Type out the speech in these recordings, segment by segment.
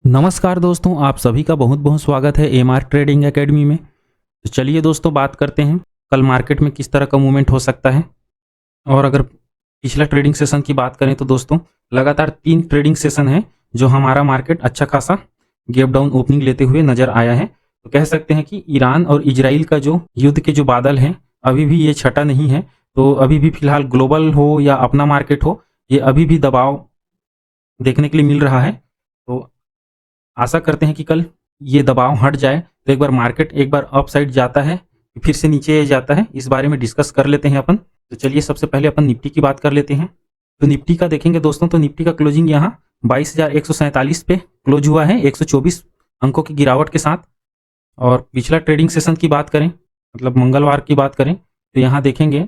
नमस्कार दोस्तों, आप सभी का बहुत बहुत स्वागत है एमआर ट्रेडिंग एकेडमी में। तो चलिए दोस्तों, बात करते हैं कल मार्केट में किस तरह का मूवमेंट हो सकता है। और अगर पिछला ट्रेडिंग सेशन की बात करें तो दोस्तों लगातार 3 ट्रेडिंग सेशन है जो हमारा मार्केट अच्छा खासा गैप डाउन ओपनिंग लेते हुए नजर आया है। तो कह सकते हैं कि ईरान और इजराइल का जो युद्ध के जो बादल हैं अभी भी ये छटा नहीं है। तो अभी भी फिलहाल ग्लोबल हो या अपना मार्केट हो, ये अभी भी दबाव देखने के लिए मिल रहा है। तो आशा करते हैं कि कल ये दबाव हट जाए तो एक बार मार्केट एक बार अप साइड जाता है फिर से नीचे जाता है, इस बारे में डिस्कस कर लेते हैं अपन। तो चलिए सबसे पहले अपन निफ्टी की बात कर लेते हैं। तो निफ्टी का देखेंगे दोस्तों, तो निफ्टी का क्लोजिंग यहाँ 22,147 पे क्लोज हुआ है 124 अंकों की गिरावट के साथ। और पिछला ट्रेडिंग सेशन की बात करें, मतलब मंगलवार की बात करें, तो यहाँ देखेंगे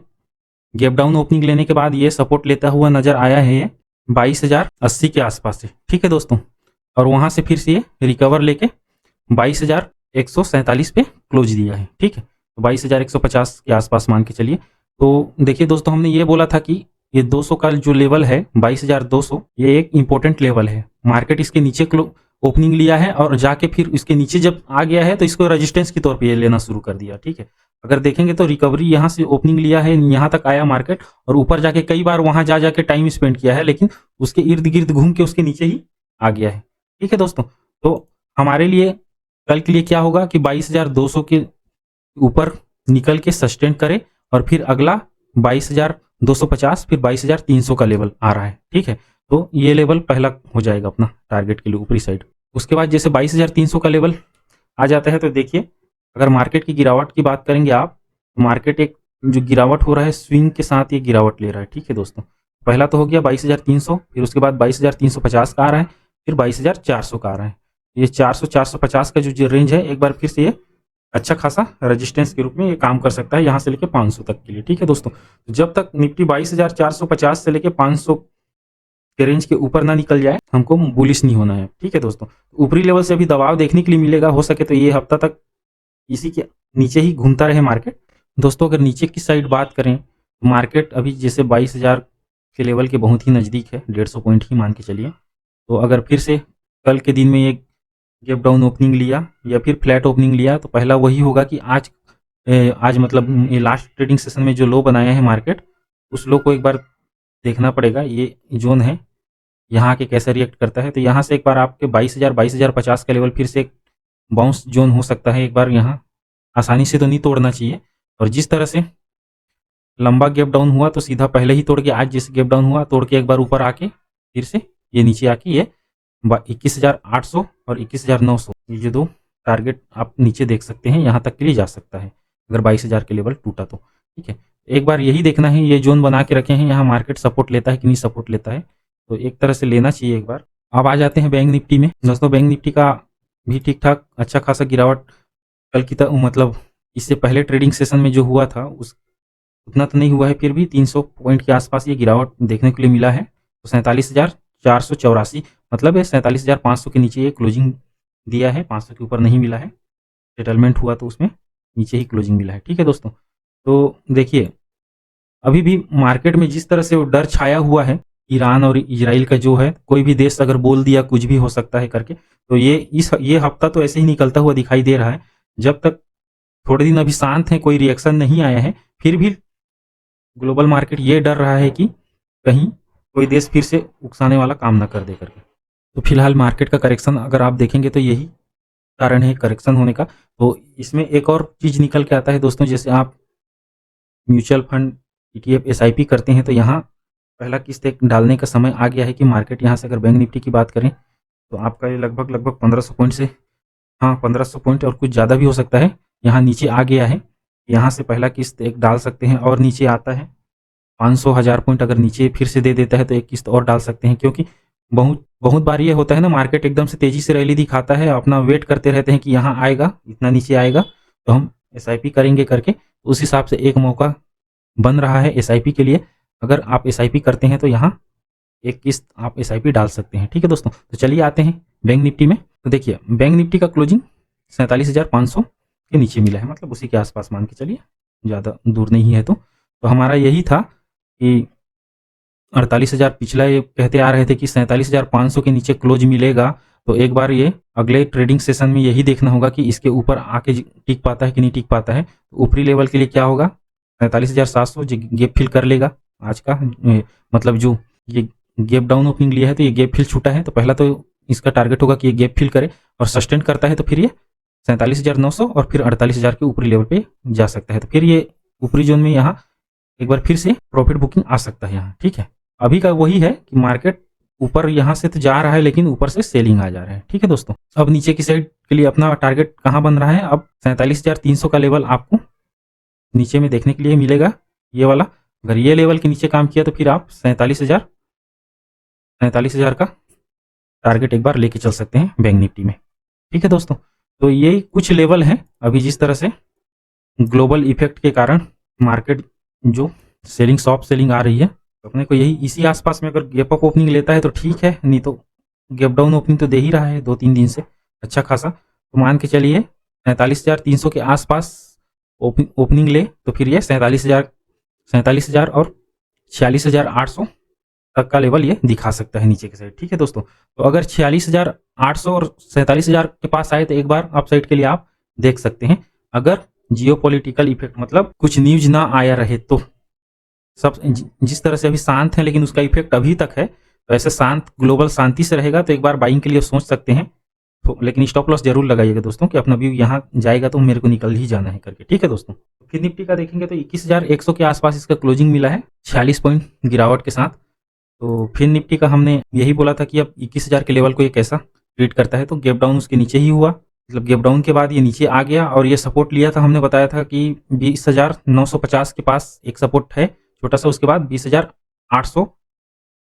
गैप डाउन ओपनिंग लेने के बाद ये सपोर्ट लेता हुआ नजर आया है, ये 22,080 के आसपास से। ठीक है दोस्तों, और वहां से फिर से ये रिकवर लेके 22,147 पे क्लोज दिया है। ठीक है, तो 22,150 के आसपास मान के चलिए। तो देखिए दोस्तों, हमने ये बोला था कि ये 200 का जो लेवल है 22,200, ये एक इंपॉर्टेंट लेवल है। मार्केट इसके नीचे ओपनिंग लिया है और जाके फिर इसके नीचे जब आ गया है तो इसको रेजिस्टेंस के तौर पे ये लेना शुरू कर दिया। ठीक है, अगर देखेंगे तो रिकवरी यहाँ से ओपनिंग लिया है, यहाँ तक आया मार्केट और ऊपर जाके कई बार वहां जा जाके टाइम स्पेंड किया है, लेकिन उसके इर्द गिर्द घूम के उसके नीचे ही आ गया है। ठीक है दोस्तों, तो हमारे लिए कल के लिए क्या होगा कि 22,200 के ऊपर निकल के सस्टेन करे और फिर अगला 22,250 फिर 22,300 का लेवल आ रहा है। ठीक है, तो ये लेवल पहला हो जाएगा अपना टारगेट के लिए ऊपरी साइड। उसके बाद जैसे 22,300 का लेवल आ जाता है तो देखिए, अगर मार्केट की गिरावट की बात करेंगे आप, तो मार्केट एक जो गिरावट हो रहा है स्विंग के साथ ये गिरावट ले रहा है। ठीक है दोस्तों, पहला तो हो गया 22,300, फिर उसके बाद 22,350 का आ रहा है, फिर 22,400 का आ रहा है। ये 400-450 का जो रेंज है, एक बार फिर से ये अच्छा खासा रेजिस्टेंस के रूप में ये काम कर सकता है यहाँ से लेके 500 तक के लिए। ठीक है दोस्तों, जब तक निफ्टी 22,450 से लेके 500 के रेंज के ऊपर ना निकल जाए हमको बुलिश नहीं होना है। ठीक है दोस्तों, ऊपरी लेवल से अभी दबाव देखने के लिए मिलेगा, हो सके तो ये हफ्ता तक इसी के नीचे ही घूमता रहे मार्केट। दोस्तों अगर नीचे की साइड बात करें तो मार्केट अभी जैसे 22,000 के लेवल के बहुत ही नज़दीक है, 150 पॉइंट ही मान के चलिए। तो अगर फिर से कल के दिन में ये गैप डाउन ओपनिंग लिया या फिर फ्लैट ओपनिंग लिया तो पहला वही होगा कि आज मतलब ये लास्ट ट्रेडिंग सेशन में जो लो बनाया है मार्केट, उस लो को एक बार देखना पड़ेगा। ये जोन है, यहाँ के कैसे रिएक्ट करता है। तो यहाँ से एक बार आपके 22,050 का लेवल फिर से एक बाउंस जोन हो सकता है। एक बार यहाँ आसानी से तो नहीं तोड़ना चाहिए, और जिस तरह से लंबा गैप डाउन हुआ तो सीधा पहले ही तोड़ के, आज जैसे गैप डाउन हुआ तोड़ के एक बार ऊपर आके फिर से ये नीचे आके ये 21,800 और 21,900 ये जो दो टारगेट आप नीचे देख सकते हैं, यहाँ तक के लिए जा सकता है अगर 22,000 के लेवल टूटा तो। ठीक है, एक बार यही देखना है, ये जोन बना के रखे हैं, यहाँ मार्केट सपोर्ट लेता है कि नहीं सपोर्ट लेता है, तो एक तरह से लेना चाहिए एक बार। अब आ जाते हैं बैंक निफ्टी में। दोस्तों बैंक निफ्टी का भी ठीक ठाक अच्छा खासा गिरावट कल की मतलब इससे पहले ट्रेडिंग सेशन में जो हुआ था उस उतना तो नहीं हुआ है, फिर भी 300 पॉइंट के आसपास ये गिरावट देखने के लिए मिला है। तो 47,484 मतलब है 47,500 के नीचे ये क्लोजिंग दिया है, 500 के ऊपर नहीं मिला है। सेटलमेंट हुआ तो उसमें नीचे ही क्लोजिंग मिला है। ठीक है दोस्तों, तो देखिए अभी भी मार्केट में जिस तरह से वो डर छाया हुआ है ईरान और इजराइल का जो है, कोई भी देश अगर बोल दिया कुछ भी हो सकता है करके, तो ये हफ्ता तो ऐसे ही निकलता हुआ दिखाई दे रहा है। जब तक थोड़े दिन अभी शांत है, कोई रिएक्शन नहीं आया है, फिर भी ग्लोबल मार्केट ये डर रहा है कि कहीं कोई देश फिर से उकसाने वाला काम ना कर दे करके। तो फिलहाल मार्केट का करेक्शन अगर आप देखेंगे तो यही कारण है करेक्शन होने का। तो इसमें एक और चीज निकल के आता है दोस्तों, जैसे आप म्यूचुअल फंड ETF SIP करते हैं तो यहाँ पहला किस्त एक डालने का समय आ गया है कि मार्केट यहाँ से अगर बैंक निफ्टी की बात करें तो आपका ये लगभग 1500 पॉइंट से, हाँ 1500 पॉइंट और कुछ ज़्यादा भी हो सकता है, यहाँ नीचे आ गया है। यहाँ से पहला किस्त एक डाल सकते हैं और नीचे आता है 500,000 पॉइंट अगर नीचे फिर से दे देता है तो एक किस्त और डाल सकते हैं। क्योंकि बहुत बहुत बार ये होता है ना, मार्केट एकदम से तेजी से रैली दिखाता है, अपना वेट करते रहते हैं कि यहाँ आएगा, इतना नीचे आएगा तो हम SIP करेंगे करके, उस हिसाब से एक मौका बन रहा है SIP के लिए। अगर आप SIP करते हैं तो यहाँ एक किस्त आप SIP डाल सकते हैं। ठीक है दोस्तों, तो चलिए आते हैं बैंक निफ्टी में। तो देखिए बैंक निफ्टी का क्लोजिंग 47,500 के नीचे मिला है, मतलब उसी के आसपास मान के चलिए, ज़्यादा दूर नहीं है। तो हमारा यही था कि 48,000 पिछला ये कहते आ रहे थे कि 47,500 के नीचे क्लोज मिलेगा तो एक बार ये अगले ट्रेडिंग सेशन में यही देखना होगा कि इसके ऊपर आके टिक पाता है कि नहीं टिक पाता है। तो ऊपरी लेवल के लिए क्या होगा, 43,700 गैप फिल कर लेगा आज का, मतलब जो ये गैप डाउन ओपनिंग लिया है तो ये गैप फिल छूटा है, तो पहला तो इसका टारगेट होगा कि ये गैप फिल करे और सस्टेन करता है तो फिर ये 47,900 और फिर 48,000 के ऊपरी लेवल पे जा सकता है। तो फिर ये ऊपरी जोन में यहाँ एक बार फिर से प्रॉफिट बुकिंग आ सकता है यहाँ, ठीक है। अभी का वही है कि मार्केट ऊपर यहाँ से तो जा रहा है लेकिन ऊपर से सेलिंग आ जा रहा है, ठीक है दोस्तों। अब नीचे की साइड के लिए अपना टारगेट कहाँ बन रहा है, अब 47,300 का लेवल आपको नीचे में देखने के लिए मिलेगा, ये वाला। अगर ये लेवल के नीचे काम किया तो फिर आप 47,000 का टारगेट एक बार लेके चल सकते हैं बैंक निफ्टी में, ठीक है दोस्तों। तो ये कुछ लेवल हैं अभी जिस तरह से ग्लोबल इफेक्ट के कारण मार्केट जो सेलिंग सॉफ्ट सेलिंग आ रही है, तो अपने को यही इसी आसपास में अगर गैप अप ओपनिंग लेता है तो ठीक है, नहीं तो गैप डाउन ओपनिंग तो दे ही रहा है 2-3 दिन से अच्छा खासा। तो मान के चलिए 47,300 के आसपास ओपनिंग ले तो फिर ये 47,000 और 46,800 तक का लेवल ये दिखा सकता है नीचे की साइड, ठीक है दोस्तों। तो अगर 46,800 और 47,000 के पास आए तो एक बार अप साइड के लिए आप देख सकते हैं। अगर जियोपॉलिटिकल इफेक्ट मतलब कुछ न्यूज ना आया रहे तो, सब जिस तरह से अभी शांत है लेकिन उसका इफेक्ट अभी तक है, तो ऐसे शांत ग्लोबल शांति से रहेगा तो एक बार बाइंग के लिए सोच सकते हैं। तो लेकिन स्टॉप लॉस जरूर लगाइएगा दोस्तों कि अपना व्यू यहाँ जाएगा तो मेरे को निकल ही जाना है करके, ठीक है दोस्तों। फिर निफ्टी का देखेंगे तो 21,100 के आसपास इसका क्लोजिंग मिला है 46 पॉइंट गिरावट के साथ। तो फिर निफ्टी का हमने यही बोला था कि अब 21,000 के लेवल को ये कैसा ट्रीट करता है, तो गैप डाउन उसके नीचे ही हुआ, मतलब गैप डाउन के बाद ये नीचे आ गया और ये सपोर्ट लिया था। हमने बताया था कि 20,950 के पास एक सपोर्ट है छोटा सा, उसके बाद 20,800,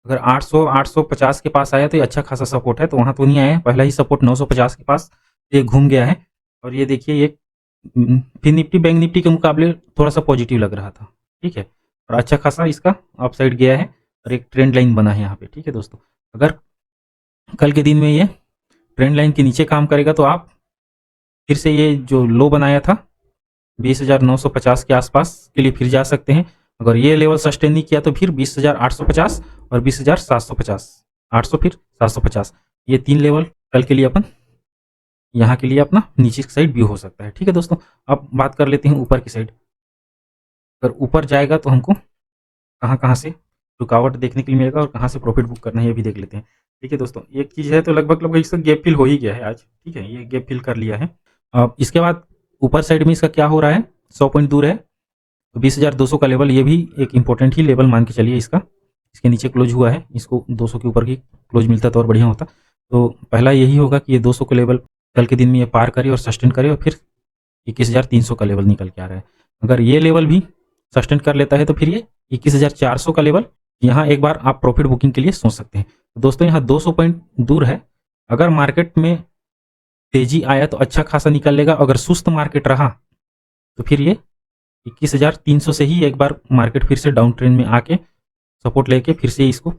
अगर 850 के पास आया तो ये अच्छा खासा सपोर्ट है। तो वहां तो नहीं आया, पहला ही सपोर्ट 950 के पास ये घूम गया है। और ये देखिए ये फिर निफ्टी बैंक निफ्टी के मुकाबले थोड़ा सा पॉजिटिव लग रहा था, ठीक है, और अच्छा खासा इसका अपसाइड गया है और एक ट्रेंड लाइन बना है यहाँ पे, ठीक है दोस्तों। अगर कल के दिन में ये ट्रेंड लाइन के नीचे काम करेगा तो आप फिर से ये जो लो बनाया था 20,950 के आसपास के लिए फिर जा सकते हैं। अगर ये लेवल सस्टेन नहीं किया तो फिर 20,850 और 20,750, 800 फिर 750, ये 3 लेवल कल के लिए अपन यहाँ के लिए अपना नीचे की साइड व्यू हो सकता है, ठीक है दोस्तों। अब बात कर लेते हैं ऊपर की साइड। अगर ऊपर जाएगा तो हमको कहाँ कहाँ से रुकावट देखने के लिए मिलेगा और कहाँ से प्रॉफिट बुक करना है ये भी देख लेते हैं, ठीक है दोस्तों। एक चीज़ है तो लगभग इसका गैप फिल हो ही गया है आज, ठीक है, ये गैप फिल कर लिया है। अब इसके बाद ऊपर साइड में इसका क्या हो रहा है, 100 पॉइंट दूर है तो 20,200 का लेवल, ये भी एक इंपॉर्टेंट ही लेवल मान के चलिए इसका। इसके नीचे क्लोज हुआ है, इसको 200 के ऊपर की क्लोज मिलता तो और बढ़िया होता। तो पहला यही होगा कि ये 200 का लेवल कल के दिन में ये पार करे और सस्टेन करे और फिर 21,300 का लेवल निकल के आ रहा है। अगर ये लेवल भी सस्टेन कर लेता है तो फिर ये 21,400 का लेवल, यहाँ एक बार आप प्रॉफिट बुकिंग के लिए सोच सकते हैं। तो दोस्तों यहाँ 200 पॉइंट दूर है, अगर मार्केट में तेजी आया तो अच्छा खासा निकल लेगा, अगर सुस्त मार्केट रहा तो फिर ये 21,300 से ही एक बार मार्केट फिर से डाउन ट्रेंड में आके सपोर्ट लेके फिर से इसको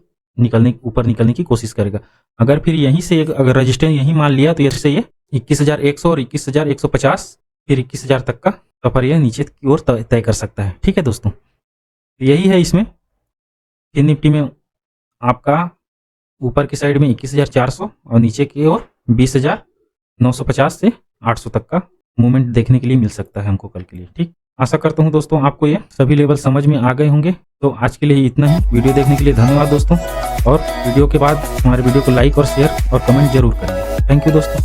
ऊपर निकलने की कोशिश करेगा। अगर फिर यहीं से अगर रजिस्टेंस यहीं मान लिया तो इससे ये 21,100 और 21,150 फिर 21,000 तक का सफर यह नीचे की ओर तय कर सकता है, ठीक है दोस्तों। यही है इसमें फिर निफ्टी में आपका ऊपर की साइड में 21,400 और नीचे की ओर 20,950 से 800 तक का मूवमेंट देखने के लिए मिल सकता है हमको कल के लिए, ठीक। आशा करता हूं दोस्तों आपको ये सभी लेवल समझ में आ गए होंगे। तो आज के लिए इतना ही, वीडियो देखने के लिए धन्यवाद दोस्तों, और वीडियो के बाद हमारे वीडियो को लाइक और शेयर और कमेंट जरूर करें। थैंक यू दोस्तों।